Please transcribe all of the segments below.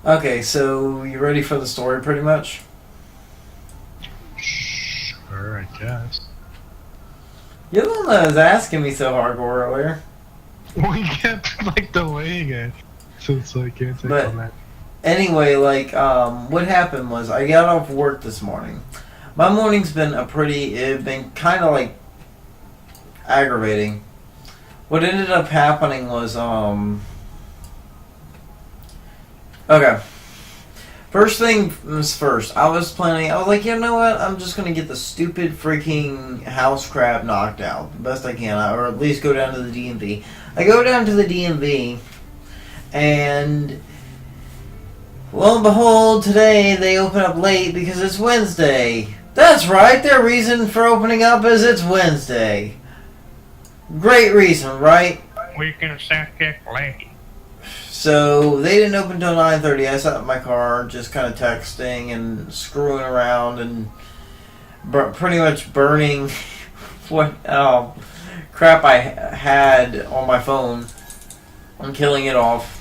Okay, so you ready for the story pretty much? Sure, I guess. You're the one that was asking me so hardcore earlier. We kept like delaying it, so it's like can't take But on that. anyway, what happened was I got off work this morning. My morning's been it's been kind of like aggravating. What ended up happening was, okay. First thing was first. I was like, you know what? I'm just gonna get the stupid freaking house crap knocked out the best I can, or at least go down to the DMV. I go down to the DMV, and lo and behold, today they open up late because it's Wednesday. That's right. Their reason for opening up is it's Wednesday. Great reason, right? We can set it late. So they didn't open until 9:30. I sat in my car, just kind of texting and screwing around and pretty much burning what crap I had on my phone and killing it off.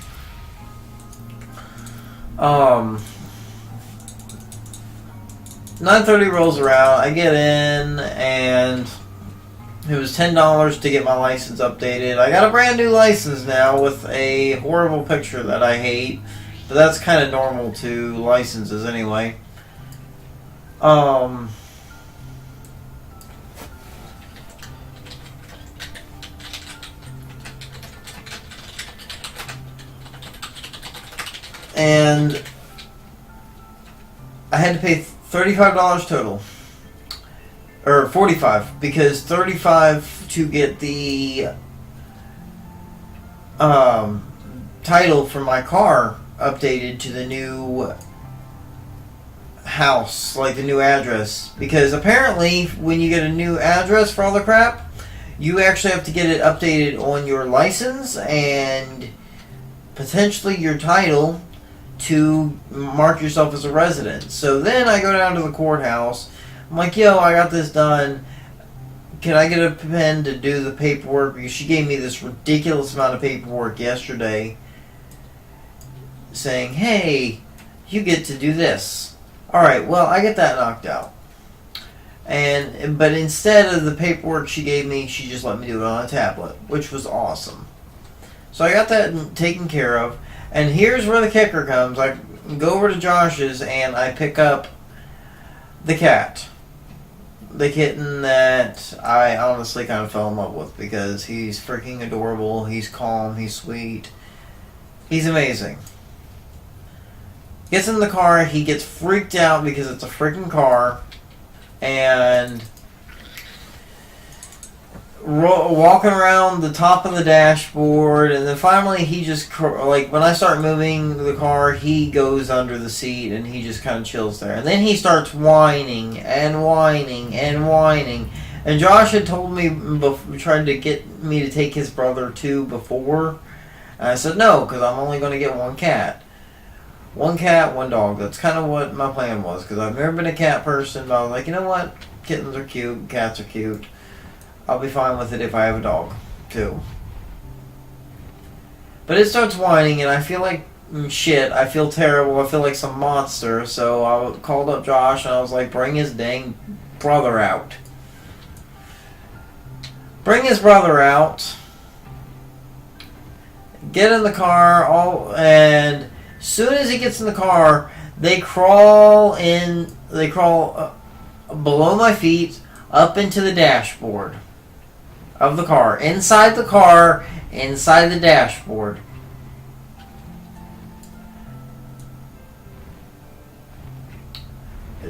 9:30 rolls around. I get in and it was $10 to get my license updated. I got a brand new license now with a horrible picture that I hate, but that's kind of normal to licenses anyway. And I had to pay $35 total. Or 45, because 35 to get the title for my car updated to the new house, like the new address. Because apparently, when you get a new address for all the crap, you actually have to get it updated on your license and potentially your title to mark yourself as a resident. So then I go down to the courthouse. I'm like, yo, I got this done. Can I get a pen to do the paperwork? Because she gave me this ridiculous amount of paperwork yesterday saying, hey, you get to do this. Alright, well, I get that knocked out. But instead of the paperwork she gave me, she just let me do it on a tablet, which was awesome. So I got that taken care of. And here's where the kicker comes. I go over to Josh's and I pick up the cat. The kitten that I honestly kind of fell in love with because he's freaking adorable, he's calm, he's sweet, he's amazing. Gets in the car, he gets freaked out because it's a freaking car, and walking around the top of the dashboard, and then finally he just, like, when I start moving the car, he goes under the seat and he just kind of chills there. And then he starts whining and whining and whining. And Josh had told me, tried to get me to take his brother too before. And I said no, because I'm only going to get one cat. One cat, one dog. That's kind of what my plan was, because I've never been a cat person, but I was like, you know what? Kittens are cute, cats are cute. I'll be fine with it if I have a dog, too. But it starts whining, and I feel like shit. I feel terrible. I feel like some monster. So I called up Josh, and I was like, bring his dang brother out. Bring his brother out. Get in the car, and as soon as he gets in the car, they crawl below my feet, up into the dashboard of the car, inside the dashboard.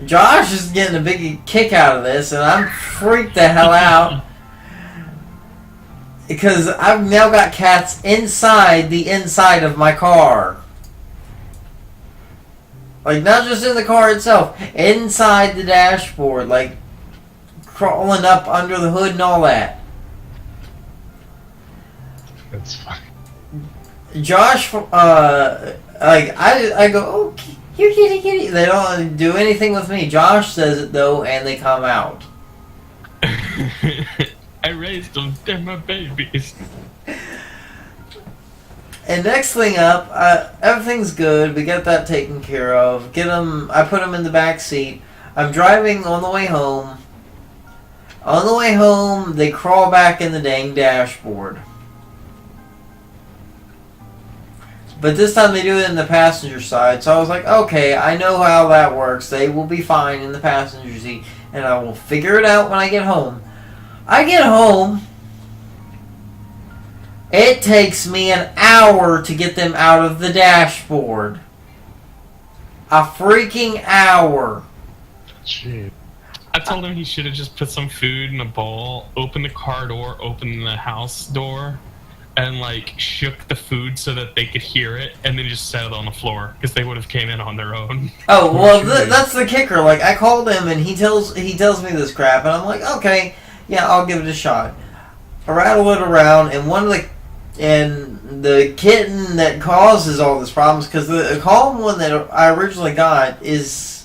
Josh is getting a big kick out of this, and I'm freaked the hell out because I've now got cats inside the inside of my car. Like, not just in the car itself, inside the dashboard, like crawling up under the hood and all that. That's fine. Josh, I go, oh, you kitty. They don't do anything with me. Josh says it though, and they come out. I raised them. They're my babies. And next thing up, everything's good. We get that taken care of. I put them in the back seat. I'm driving on the way home. On the way home, they crawl back in the dang dashboard. But this time they do it in the passenger side. So I was like, okay, I know how that works. They will be fine in the passenger seat. And I will figure it out when I get home. I get home. It takes me an hour to get them out of the dashboard. A freaking hour. Shit. I told him he should have just put some food in a bowl, opened the car door, opened the house door, and like shook the food so that they could hear it, and then just set it on the floor because they would have came in on their own. Oh well, that's the kicker. Like I called him and he tells me this crap, and I'm like, okay, yeah, I'll give it a shot. I rattle it around, and the kitten that causes all these problems, because the calm one that I originally got it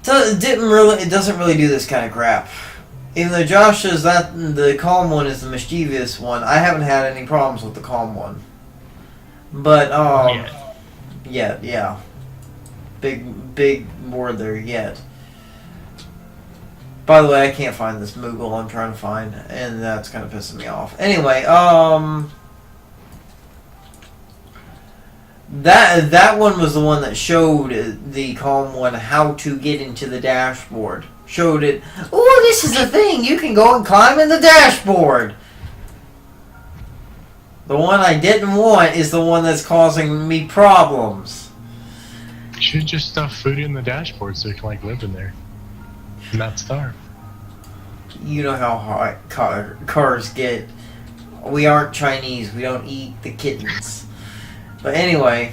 doesn't really do this kind of crap. Even though Josh says that the calm one is the mischievous one, I haven't had any problems with the calm one. But yeah, big word there, yet. By the way, I can't find this Moogle I'm trying to find, and that's kind of pissing me off. Anyway, that one was the one that showed the calm one how to get into the dashboard. Showed it, oh, this is a thing, you can go and climb in the dashboard. The one I didn't want is the one that's causing me problems. You should just stuff food in the dashboard so you can like live in there and not starve. You know how hot cars get. We aren't Chinese, we don't eat the kittens. But anyway.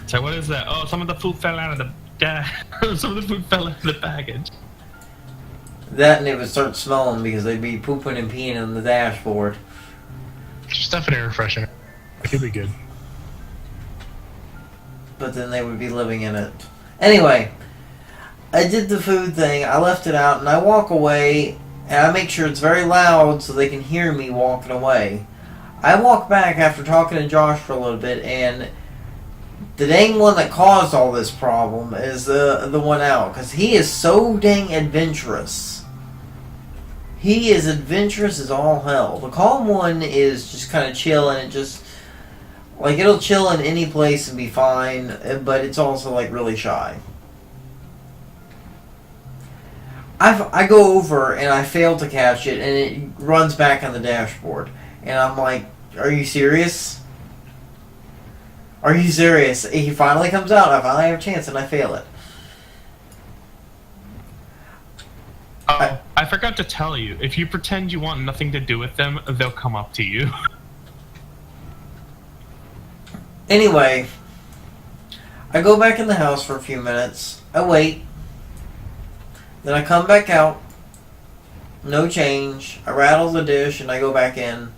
So what is that? Oh, some of the food fell out of the some of the food fell out of the package. That, and it would start smelling because they'd be pooping and peeing on the dashboard. Just stuff an air freshener. It could be good. But then they would be living in it. Anyway, I did the food thing. I left it out, and I walk away, and I make sure it's very loud so they can hear me walking away. I walk back after talking to Josh for a little bit, and the dang one that caused all this problem is the one out, because he is so dang adventurous. He is adventurous as all hell. The calm one is just kind of chill, and it just, like, it'll chill in any place and be fine, but it's also, like, really shy. I go over, and I fail to catch it, and it runs back on the dashboard. And I'm like, are you serious? Are you serious? He finally comes out, I finally have a chance, and I fail it. I forgot to tell you, if you pretend you want nothing to do with them, they'll come up to you. Anyway, I go back in the house for a few minutes. I wait. Then I come back out. No change. I rattle the dish and I go back in.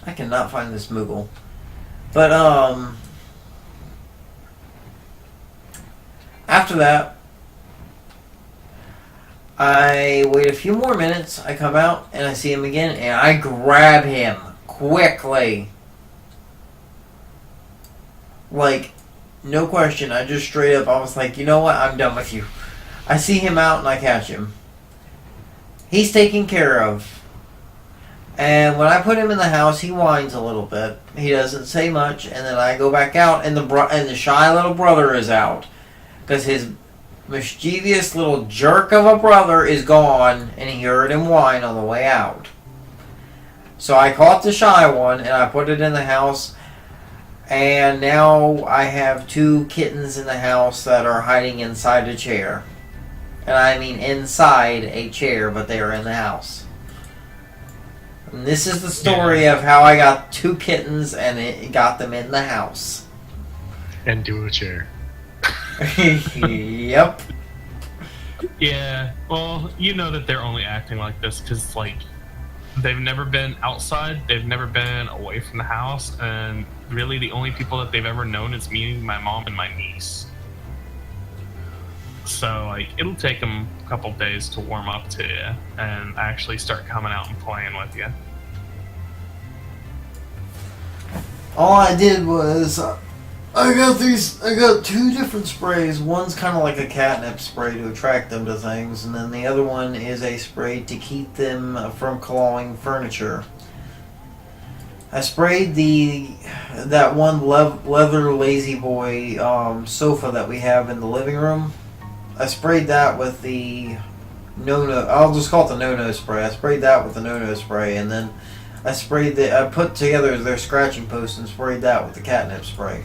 I cannot find this Moogle. But, after that, I wait a few more minutes. I come out and I see him again and I grab him quickly. Like, no question. I just straight up, I was like, you know what? I'm done with you. I see him out and I catch him. He's taken care of. And when I put him in the house, he whines a little bit. He doesn't say much, and then I go back out, and the shy little brother is out, because his mischievous little jerk of a brother is gone, and he heard him whine on the way out. So I caught the shy one, and I put it in the house, and now I have 2 kittens in the house that are hiding inside a chair. And I mean inside a chair, but they are in the house. And this is the story of how I got 2 kittens and it got them in the house. And do a chair. Yep. Yeah, well, you know that they're only acting like this because, like, they've never been outside, they've never been away from the house, and really the only people that they've ever known is me, my mom, and my niece. So, like, it'll take them a couple days to warm up to you and actually start coming out and playing with you. all I did was I got two different sprays. One's kind of like a catnip spray to attract them to things, and then the other one is a spray to keep them from clawing furniture. I sprayed that one leather lazy boy sofa that we have in the living room. I sprayed that with the no-no. I'll just call it the no-no spray. I sprayed that with the no-no spray, and then I put together their scratching post and sprayed that with the catnip spray.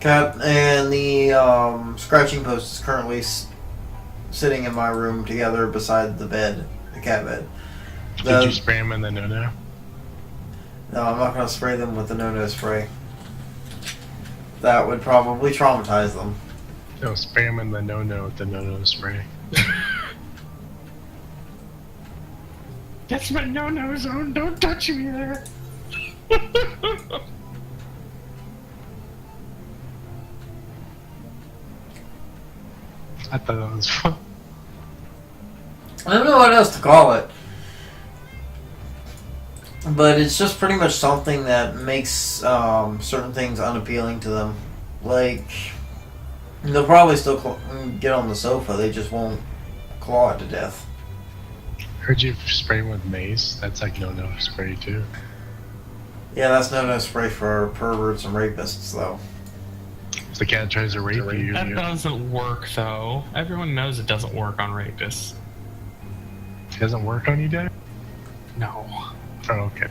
And the scratching post is currently sitting in my room together beside the bed, the cat bed. Did you spray them in the no-no? No, I'm not going to spray them with the no-no spray. That would probably traumatize them. No, spray them in the no-no with the no-no spray. That's my no-no zone. Don't touch me there. I thought that was fun. I don't know what else to call it. But it's just pretty much something that makes certain things unappealing to them. Like, they'll probably still get on the sofa, they just won't claw it to death. Heard you spray them with mace. That's like no-no spray too. Yeah, that's no spray for perverts and rapists, though. If the cat tries to rape you, That doesn't work, though. Everyone knows it doesn't work on rapists. it doesn't work on you, Dad? No. Oh, okay.